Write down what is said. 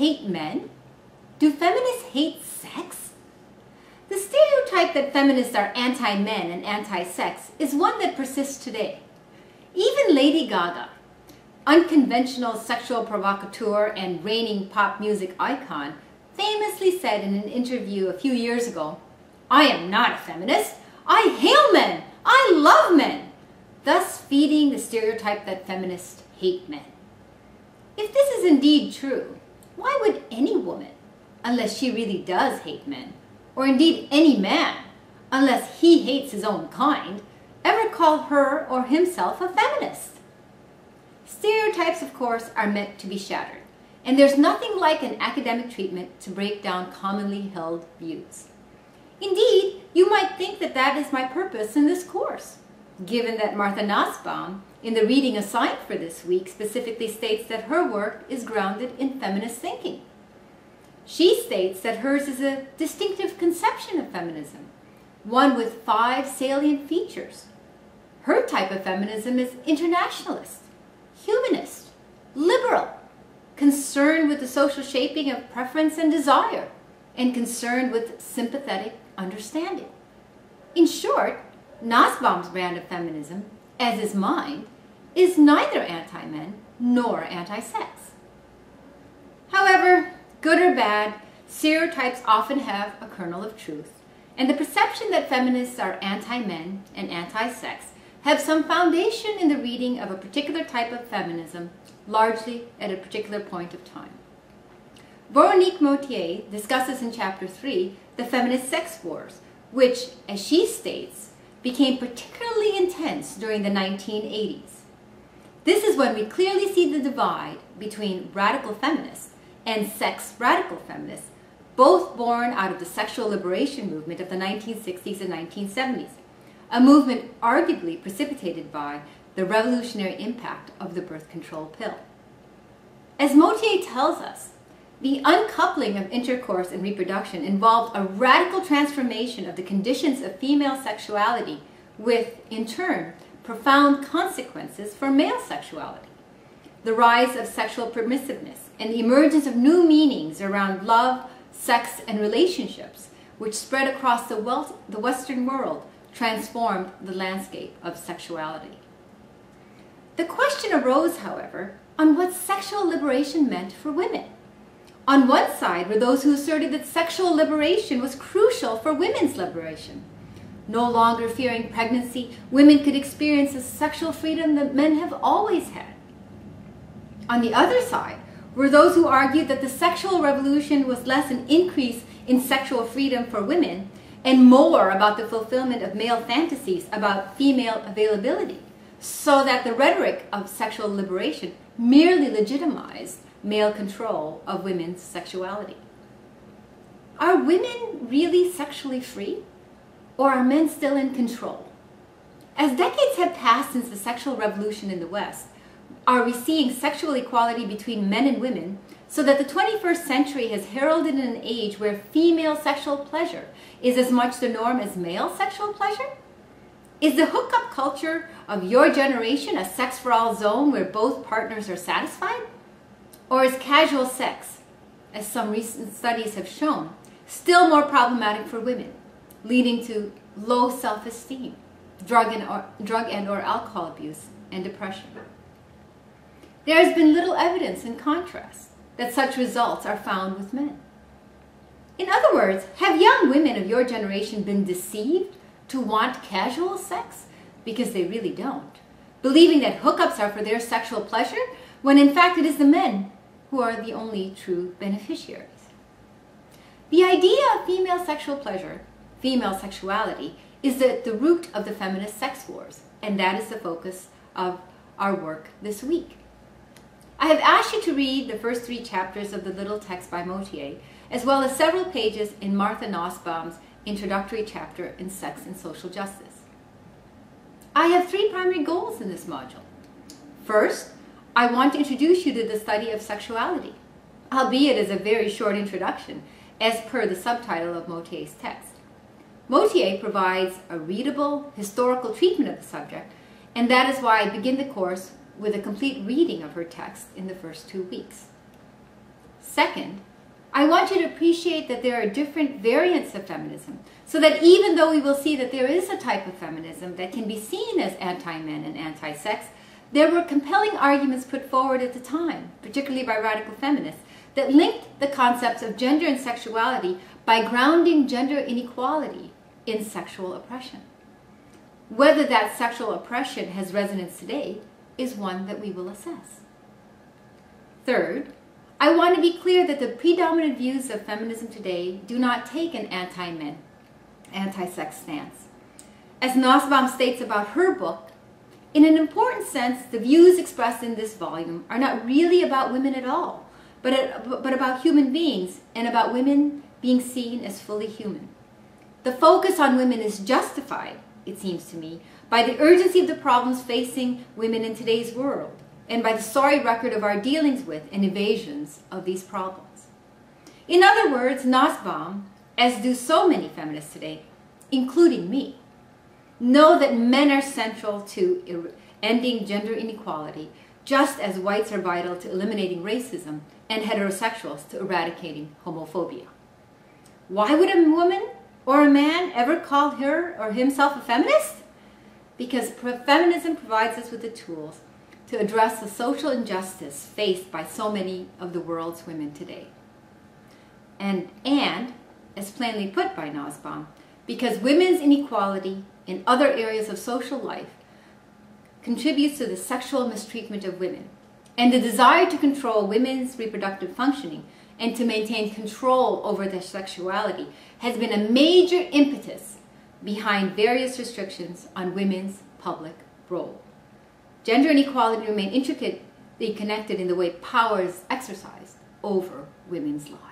hate men? Do feminists hate sex? The stereotype that feminists are anti-men and anti-sex is one that persists today. Even Lady Gaga, unconventional sexual provocateur and reigning pop music icon, famously said in an interview a few years ago, "I am not a feminist. I hail men. I love men," thus feeding the stereotype that feminists hate men. If this is indeed true, why would any woman, unless she really does hate men, or indeed any man, unless he hates his own kind, ever call her or himself a feminist? Stereotypes, of course, are meant to be shattered, and there's nothing like an academic treatment to break down commonly held views. Indeed, you might think that that is my purpose in this course, given that Martha Nussbaum, in the reading assigned for this week, specifically states that her work is grounded in feminist thinking. She states that hers is a distinctive conception of feminism, one with 5 salient features. Her type of feminism is internationalist, humanist, liberal, concerned with the social shaping of preference and desire, and concerned with sympathetic understanding. In short, Nussbaum's brand of feminism, as is mine, is neither anti-men nor anti-sex. However, good or bad, stereotypes often have a kernel of truth, and the perception that feminists are anti-men and anti-sex have some foundation in the reading of a particular type of feminism, largely at a particular point of time. Véronique Mottier discusses in Chapter 3 the feminist sex wars, which, as she states, became particularly intense during the 1980s. This is when we clearly see the divide between radical feminists and sex radical feminists, both born out of the sexual liberation movement of the 1960s and 1970s, a movement arguably precipitated by the revolutionary impact of the birth control pill. As Mottier tells us, the uncoupling of intercourse and reproduction involved a radical transformation of the conditions of female sexuality with, in turn, profound consequences for male sexuality. The rise of sexual permissiveness and the emergence of new meanings around love, sex, and relationships, which spread across the Western world, transformed the landscape of sexuality. The question arose, however, on what sexual liberation meant for women. On one side were those who asserted that sexual liberation was crucial for women's liberation. No longer fearing pregnancy, women could experience the sexual freedom that men have always had. On the other side were those who argued that the sexual revolution was less an increase in sexual freedom for women and more about the fulfillment of male fantasies about female availability, so that the rhetoric of sexual liberation merely legitimized male control of women's sexuality. Are women really sexually free? Or are men still in control? As decades have passed since the sexual revolution in the West, are we seeing sexual equality between men and women so that the 21st century has heralded an age where female sexual pleasure is as much the norm as male sexual pleasure? Is the hookup culture of your generation a sex-for-all zone where both partners are satisfied? Or is casual sex, as some recent studies have shown, still more problematic for women, leading to low self-esteem, drug and or alcohol abuse, and depression? There has been little evidence, in contrast, that such results are found with men. In other words, have young women of your generation been deceived to want casual sex? Because they really don't. Believing that hookups are for their sexual pleasure, when in fact it is the men who are the only true beneficiaries. The idea of female sexual pleasure, female sexuality, is at the root of the feminist sex wars, and that is the focus of our work this week. I have asked you to read the first 3 chapters of the little text by Mottier, as well as several pages in Martha Nussbaum's introductory chapter in Sex and Social Justice. I have 3 primary goals in this module. First, I want to introduce you to the study of sexuality, albeit as a very short introduction, as per the subtitle of Mottier's text. Mottier provides a readable, historical treatment of the subject, and that is why I begin the course with a complete reading of her text in the first 2 weeks. Second, I want you to appreciate that there are different variants of feminism, so that even though we will see that there is a type of feminism that can be seen as anti-men and anti-sex, there were compelling arguments put forward at the time, particularly by radical feminists, that linked the concepts of gender and sexuality by grounding gender inequality in sexual oppression. Whether that sexual oppression has resonance today is one that we will assess. Third, I want to be clear that the predominant views of feminism today do not take an anti-men, anti-sex stance. As Nussbaum states about her book, in an important sense, the views expressed in this volume are not really about women at all, but about human beings and about women being seen as fully human. The focus on women is justified, it seems to me, by the urgency of the problems facing women in today's world and by the sorry record of our dealings with and evasions of these problems. In other words, Nussbaum, as do so many feminists today, including me, know that men are central to ending gender inequality, just as whites are vital to eliminating racism and heterosexuals to eradicating homophobia. Why would a woman or a man ever call her or himself a feminist? Because feminism provides us with the tools to address the social injustice faced by so many of the world's women today. And as plainly put by Nussbaum, because women's inequality in other areas of social life contributes to the sexual mistreatment of women, and the desire to control women's reproductive functioning and to maintain control over their sexuality has been a major impetus behind various restrictions on women's public role. Gender inequality remains intricately connected in the way power is exercised over women's lives.